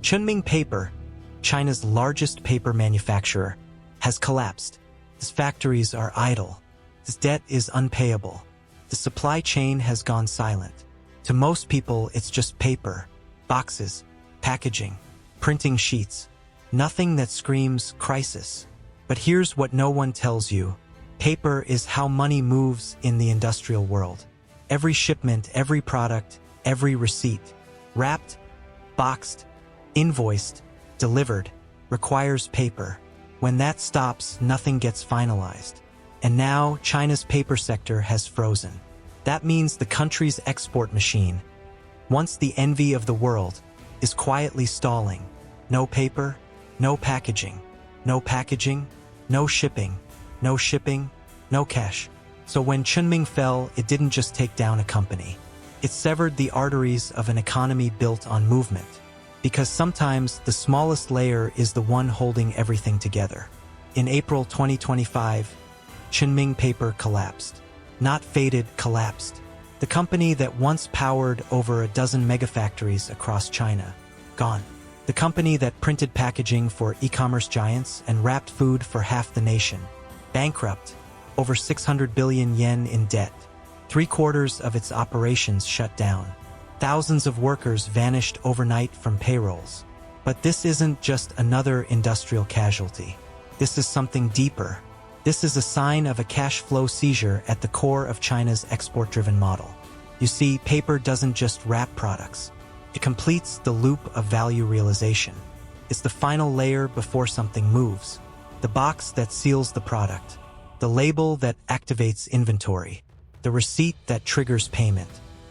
Chenming Paper, China's largest paper manufacturer, has collapsed. Its factories are idle. Its debt is unpayable. The supply chain has gone silent. To most people, it's just paper, boxes, packaging, printing sheets. Nothing that screams crisis. But here's what no one tells you. Paper is how money moves in the industrial world. Every shipment, every product, every receipt, wrapped, boxed, invoiced, delivered, requires paper. When that stops, nothing gets finalized. And now, China's paper sector has frozen. That means the country's export machine, once the envy of the world, is quietly stalling. No paper, no packaging. No packaging, no shipping. No shipping, no cash. So when Chenming fell, it didn't just take down a company. It severed the arteries of an economy built on movement. Because sometimes the smallest layer is the one holding everything together. In April 2025, Chenming Paper collapsed. Not faded, collapsed. The company that once powered over a dozen megafactories across China, gone. The company that printed packaging for e-commerce giants and wrapped food for half the nation, bankrupt, over 600 billion yen in debt. 3/4 of its operations shut down. Thousands of workers vanished overnight from payrolls. But this isn't just another industrial casualty. This is something deeper. This is a sign of a cash flow seizure at the core of China's export-driven model. You see, paper doesn't just wrap products. It completes the loop of value realization. It's the final layer before something moves. The box that seals the product. The label that activates inventory. The receipt that triggers payment.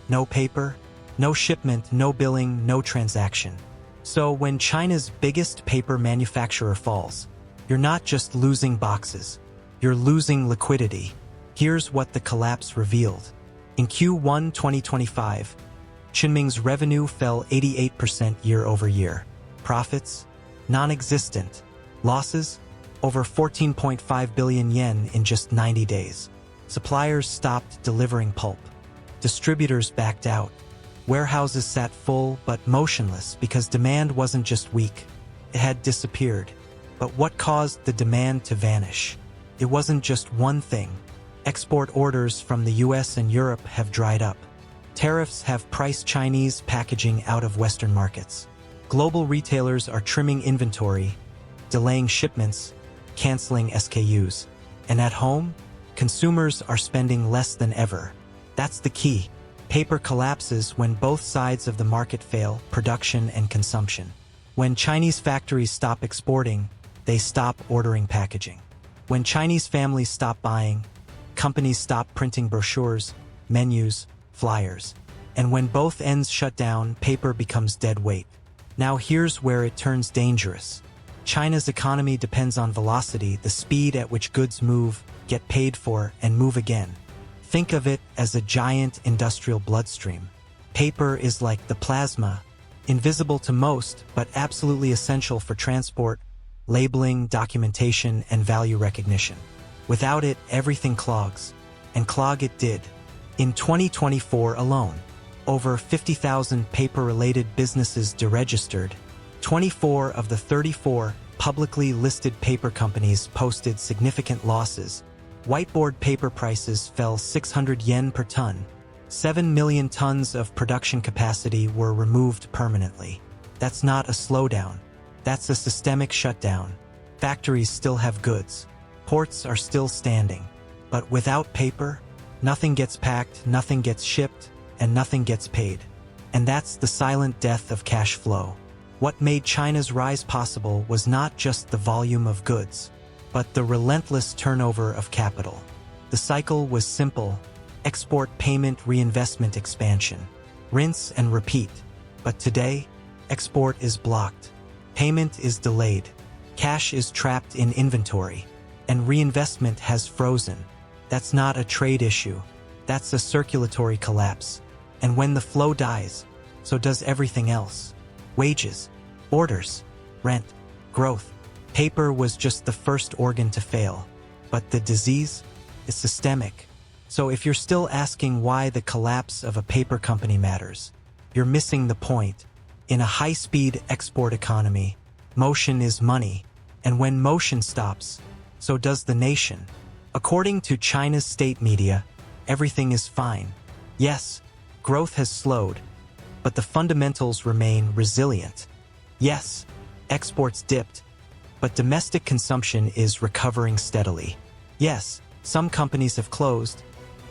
No paper, no shipment, no billing, no transaction. So when China's biggest paper manufacturer falls, you're not just losing boxes. You're losing liquidity. Here's what the collapse revealed. In Q1 2025, Chenming's revenue fell 88% year-over-year. Profits? Non-existent. Losses? Over 14.5 billion yen in just 90 days. Suppliers stopped delivering pulp. Distributors backed out. Warehouses sat full but motionless because demand wasn't just weak. It had disappeared. But what caused the demand to vanish? It wasn't just one thing. Export orders from the US and Europe have dried up. Tariffs have priced Chinese packaging out of Western markets. Global retailers are trimming inventory, delaying shipments, canceling SKUs. And at home, consumers are spending less than ever. That's the key. Paper collapses when both sides of the market fail, production and consumption. When Chinese factories stop exporting, they stop ordering packaging. When Chinese families stop buying, companies stop printing brochures, menus, flyers. And when both ends shut down, paper becomes dead weight. Now here's where it turns dangerous. China's economy depends on velocity, the speed at which goods move, get paid for, and move again. Think of it as a giant industrial bloodstream. Paper is like the plasma, invisible to most, but absolutely essential for transport, labeling, documentation, and value recognition. Without it, everything clogs. And clog it did. In 2024 alone, over 50,000 paper-related businesses deregistered. 24 of the 34 publicly listed paper companies posted significant losses. Whiteboard paper prices fell 600 yen per ton. 7 million tons of production capacity were removed permanently. That's not a slowdown. That's a systemic shutdown. Factories still have goods. Ports are still standing. But without paper, nothing gets packed, nothing gets shipped, and nothing gets paid. And that's the silent death of cash flow. What made China's rise possible was not just the volume of goods, but the relentless turnover of capital. The cycle was simple: export, payment, reinvestment, expansion. Rinse and repeat. But today, export is blocked. Payment is delayed. Cash is trapped in inventory. And reinvestment has frozen. That's not a trade issue. That's a circulatory collapse. And when the flow dies, so does everything else. Wages, orders, rent, growth. Paper was just the first organ to fail. But the disease is systemic. So if you're still asking why the collapse of a paper company matters, you're missing the point. In a high-speed export economy, motion is money, and when motion stops, so does the nation. According to China's state media, everything is fine. Yes, growth has slowed, but the fundamentals remain resilient. Yes, exports dipped, but domestic consumption is recovering steadily. Yes, some companies have closed,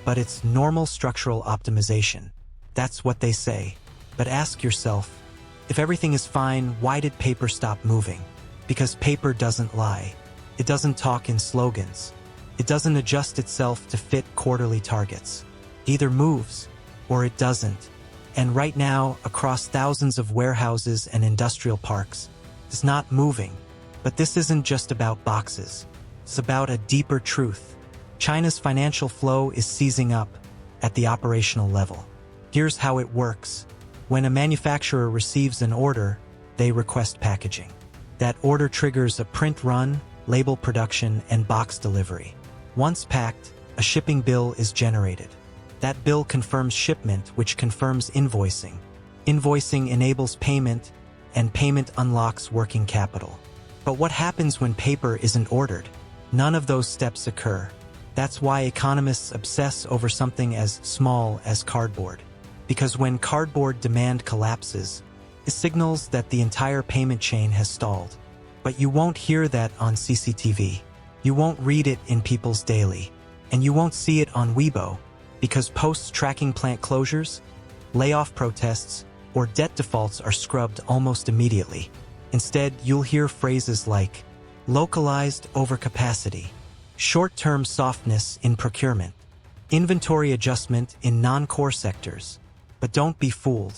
but it's normal structural optimization. That's what they say. But ask yourself, if everything is fine, why did paper stop moving? Because paper doesn't lie. It doesn't talk in slogans. It doesn't adjust itself to fit quarterly targets. It either moves, or it doesn't. And right now, across thousands of warehouses and industrial parks, it's not moving. But this isn't just about boxes. It's about a deeper truth. China's financial flow is seizing up at the operational level. Here's how it works. When a manufacturer receives an order, they request packaging. That order triggers a print run, label production, and box delivery. Once packed, a shipping bill is generated. That bill confirms shipment, which confirms invoicing. Invoicing enables payment, and payment unlocks working capital. But what happens when paper isn't ordered? None of those steps occur. That's why economists obsess over something as small as cardboard. Because when cardboard demand collapses, it signals that the entire payment chain has stalled. But you won't hear that on CCTV. You won't read it in People's Daily. And you won't see it on Weibo, because posts tracking plant closures, layoff protests, or debt defaults are scrubbed almost immediately. Instead, you'll hear phrases like localized overcapacity, short-term softness in procurement, inventory adjustment in non-core sectors. But don't be fooled.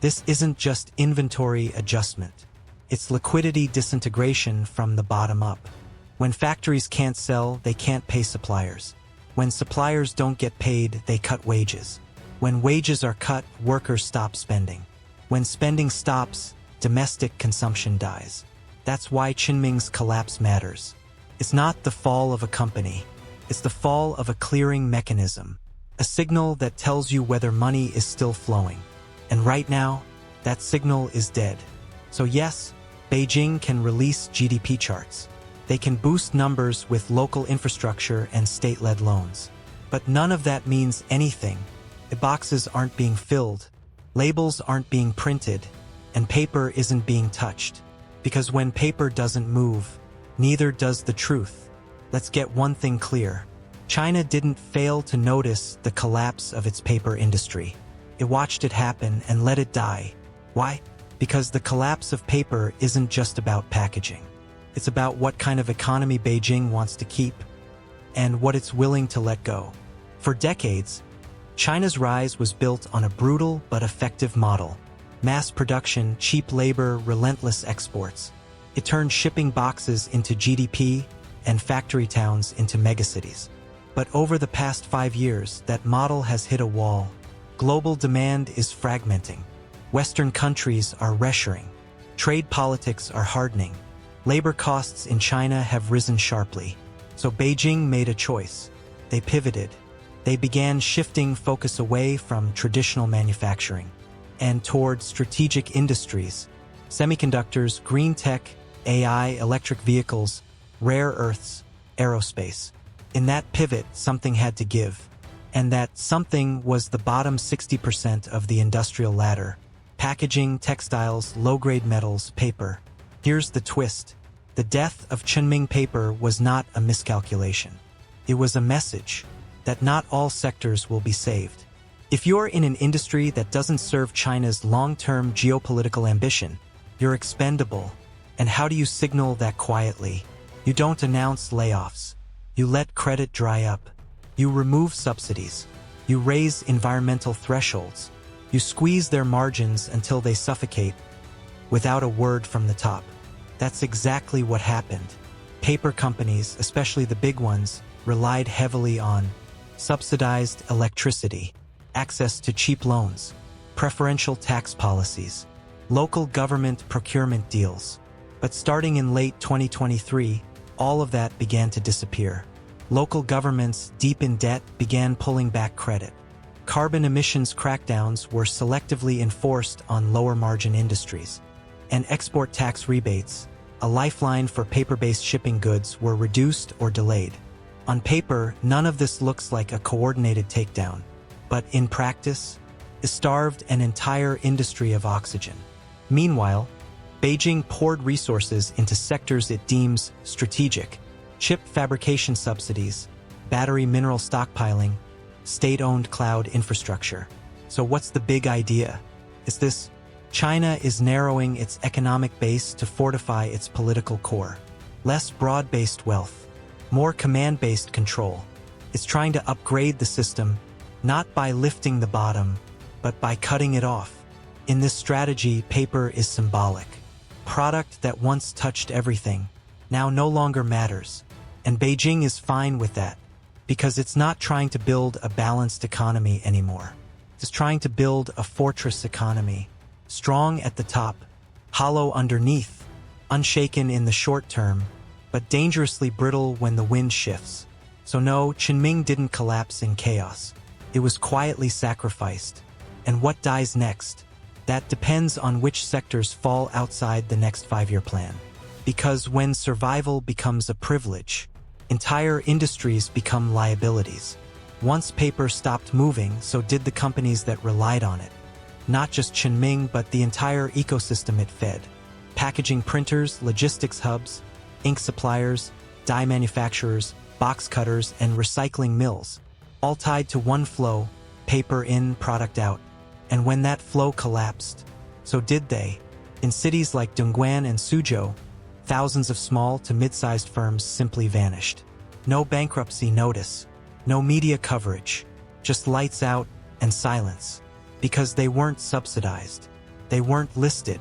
This isn't just inventory adjustment. It's liquidity disintegration from the bottom up. When factories can't sell, they can't pay suppliers. When suppliers don't get paid, they cut wages. When wages are cut, workers stop spending. When spending stops, domestic consumption dies. That's why Chenming's collapse matters. It's not the fall of a company. It's the fall of a clearing mechanism. A signal that tells you whether money is still flowing. And right now, that signal is dead. So yes, Beijing can release GDP charts. They can boost numbers with local infrastructure and state-led loans. But none of that means anything. The boxes aren't being filled, labels aren't being printed, and paper isn't being touched. Because when paper doesn't move, neither does the truth. Let's get one thing clear. China didn't fail to notice the collapse of its paper industry. It watched it happen and let it die. Why? Because the collapse of paper isn't just about packaging. It's about what kind of economy Beijing wants to keep and what it's willing to let go. For decades, China's rise was built on a brutal but effective model. Mass production, cheap labor, relentless exports. It turned shipping boxes into GDP and factory towns into megacities. But over the past 5 years, that model has hit a wall. Global demand is fragmenting. Western countries are reshoring. Trade politics are hardening. Labor costs in China have risen sharply. So Beijing made a choice. They pivoted. They began shifting focus away from traditional manufacturing and toward strategic industries, semiconductors, green tech, AI, electric vehicles, rare earths, aerospace. In that pivot, something had to give. And that something was the bottom 60% of the industrial ladder. Packaging, textiles, low-grade metals, paper. Here's the twist. The death of Chenming Paper was not a miscalculation. It was a message that not all sectors will be saved. If you're in an industry that doesn't serve China's long-term geopolitical ambition, you're expendable. And how do you signal that quietly? You don't announce layoffs. You let credit dry up. You remove subsidies. You raise environmental thresholds. You squeeze their margins until they suffocate, without a word from the top. That's exactly what happened. Paper companies, especially the big ones, relied heavily on subsidized electricity, access to cheap loans, preferential tax policies, local government procurement deals. But starting in late 2023, all of that began to disappear. Local governments, deep in debt, began pulling back credit. Carbon emissions crackdowns were selectively enforced on lower-margin industries, and export tax rebates, a lifeline for paper-based shipping goods, were reduced or delayed. On paper, none of this looks like a coordinated takedown, but in practice, it starved an entire industry of oxygen. Meanwhile, Beijing poured resources into sectors it deems strategic: chip fabrication subsidies, battery mineral stockpiling, state-owned cloud infrastructure. So what's the big idea? Is this: China is narrowing its economic base to fortify its political core. Less broad-based wealth, more command-based control. It's trying to upgrade the system, not by lifting the bottom, but by cutting it off. In this strategy, paper is symbolic. Product that once touched everything, now no longer matters. And Beijing is fine with that, because it's not trying to build a balanced economy anymore. It's trying to build a fortress economy, strong at the top, hollow underneath, unshaken in the short term, but dangerously brittle when the wind shifts. So no, Chenming didn't collapse in chaos. It was quietly sacrificed. And what dies next? That depends on which sectors fall outside the next 5-year plan. Because when survival becomes a privilege, entire industries become liabilities. Once paper stopped moving, so did the companies that relied on it. Not just Chenming, but the entire ecosystem it fed. Packaging printers, logistics hubs, ink suppliers, dye manufacturers, box cutters, and recycling mills, all tied to one flow: paper in, product out. And when that flow collapsed, so did they. In cities like Dongguan and Suzhou, thousands of small to mid-sized firms simply vanished. No bankruptcy notice, no media coverage, just lights out and silence. Because they weren't subsidized, they weren't listed,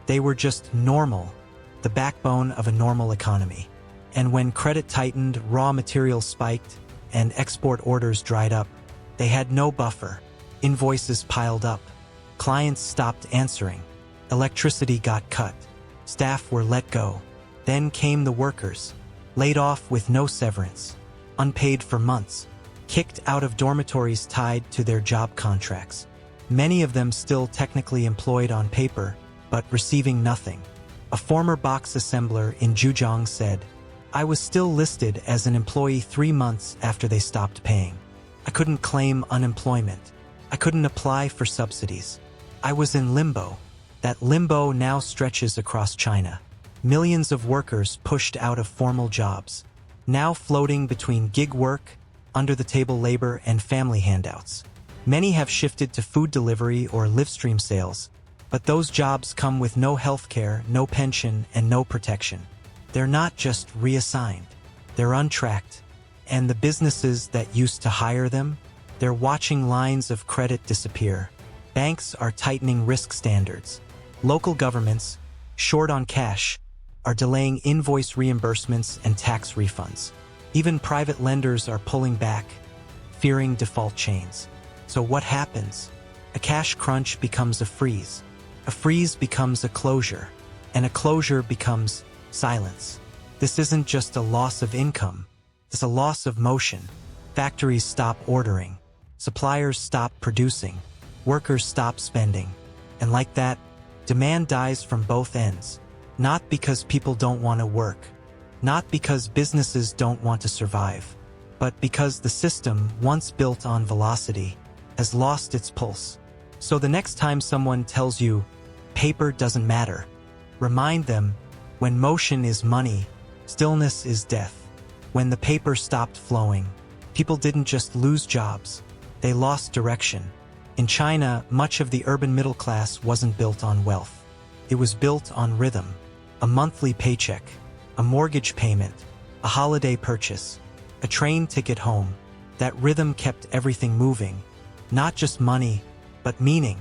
they were just normal, the backbone of a normal economy. And when credit tightened, raw materials spiked, and export orders dried up, they had no buffer. Invoices piled up. Clients stopped answering. Electricity got cut. Staff were let go. Then came the workers, laid off with no severance, unpaid for months, kicked out of dormitories tied to their job contracts. Many of them still technically employed on paper, but receiving nothing. A former box assembler in Zhejiang said, "I was still listed as an employee 3 months after they stopped paying. I couldn't claim unemployment. I couldn't apply for subsidies. I was in limbo." That limbo now stretches across China. Millions of workers pushed out of formal jobs, now floating between gig work, under-the-table labor, and family handouts. Many have shifted to food delivery or livestream sales, but those jobs come with no health care, no pension, and no protection. They're not just reassigned. They're untracked. And the businesses that used to hire them, they're watching lines of credit disappear. Banks are tightening risk standards. Local governments, short on cash, are delaying invoice reimbursements and tax refunds. Even private lenders are pulling back, fearing default chains. So what happens? A cash crunch becomes a freeze. A freeze becomes a closure. And a closure becomes silence. This isn't just a loss of income. It's a loss of motion. Factories stop ordering. Suppliers stop producing. Workers stop spending. And like that, demand dies from both ends. Not because people don't want to work. Not because businesses don't want to survive. But because the system, once built on velocity, has lost its pulse. So the next time someone tells you, paper doesn't matter, remind them, when motion is money, stillness is death. When the paper stopped flowing, people didn't just lose jobs, they lost direction. In China, much of the urban middle class wasn't built on wealth. It was built on rhythm. A monthly paycheck, a mortgage payment, a holiday purchase, a train ticket home. That rhythm kept everything moving. Not just money, but meaning.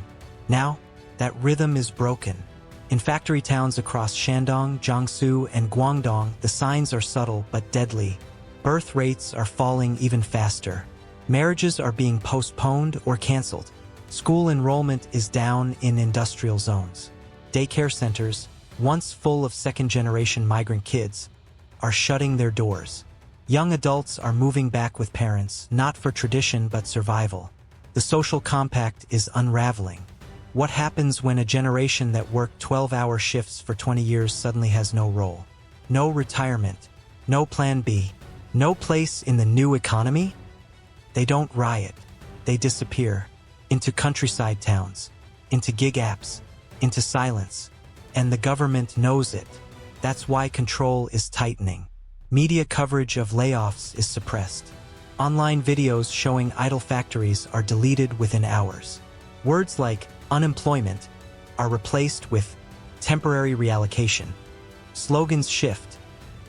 Now, that rhythm is broken. In factory towns across Shandong, Jiangsu, and Guangdong, the signs are subtle but deadly. Birth rates are falling even faster. Marriages are being postponed or canceled. School enrollment is down in industrial zones. Daycare centers, once full of second-generation migrant kids, are shutting their doors. Young adults are moving back with parents, not for tradition but survival. The social compact is unraveling. What happens when a generation that worked 12-hour shifts for 20 years suddenly has no role? No retirement, no plan B, no place in the new economy? They don't riot. They disappear. Into countryside towns, into gig apps, into silence. And the government knows it. That's why control is tightening. Media coverage of layoffs is suppressed. Online videos showing idle factories are deleted within hours. Words like unemployment are replaced with temporary reallocation. Slogans shift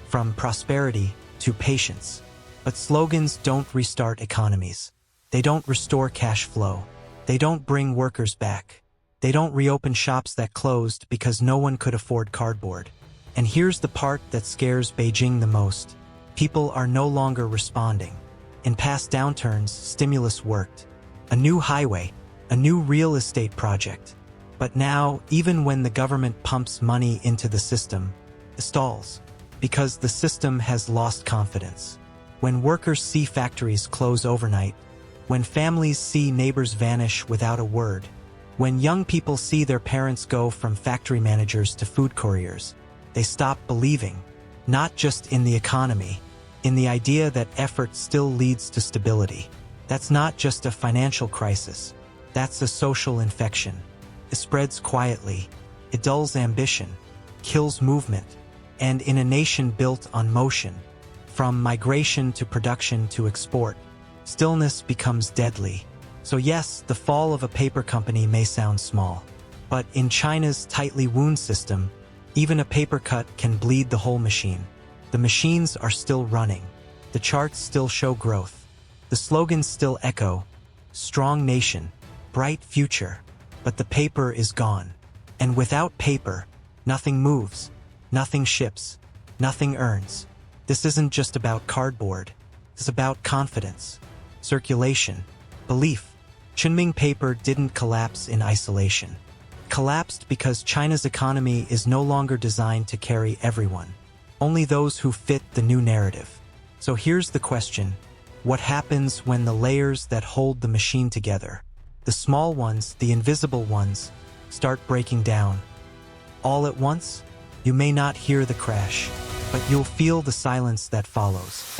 from prosperity to patience. But slogans don't restart economies. They don't restore cash flow. They don't bring workers back. They don't reopen shops that closed because no one could afford cardboard. And here's the part that scares Beijing the most. People are no longer responding. In past downturns, stimulus worked. A new highway, a new real estate project. But now, even when the government pumps money into the system, it stalls. Because the system has lost confidence. When workers see factories close overnight, when families see neighbors vanish without a word, when young people see their parents go from factory managers to food couriers, they stop believing, not just in the economy, in the idea that effort still leads to stability. That's not just a financial crisis. That's a social infection. It spreads quietly. It dulls ambition, kills movement, and in a nation built on motion, from migration to production to export, stillness becomes deadly. So yes, the fall of a paper company may sound small, but in China's tightly wound system, even a paper cut can bleed the whole machine. The machines are still running. The charts still show growth. The slogans still echo, strong nation, bright future, but the paper is gone. And without paper, nothing moves, nothing ships, nothing earns. This isn't just about cardboard. It's about confidence, circulation, belief. Chenming Paper didn't collapse in isolation. It collapsed because China's economy is no longer designed to carry everyone, only those who fit the new narrative. So here's the question. What happens when the layers that hold the machine together, the small ones, the invisible ones, start breaking down? All at once? You may not hear the crash, but you'll feel the silence that follows.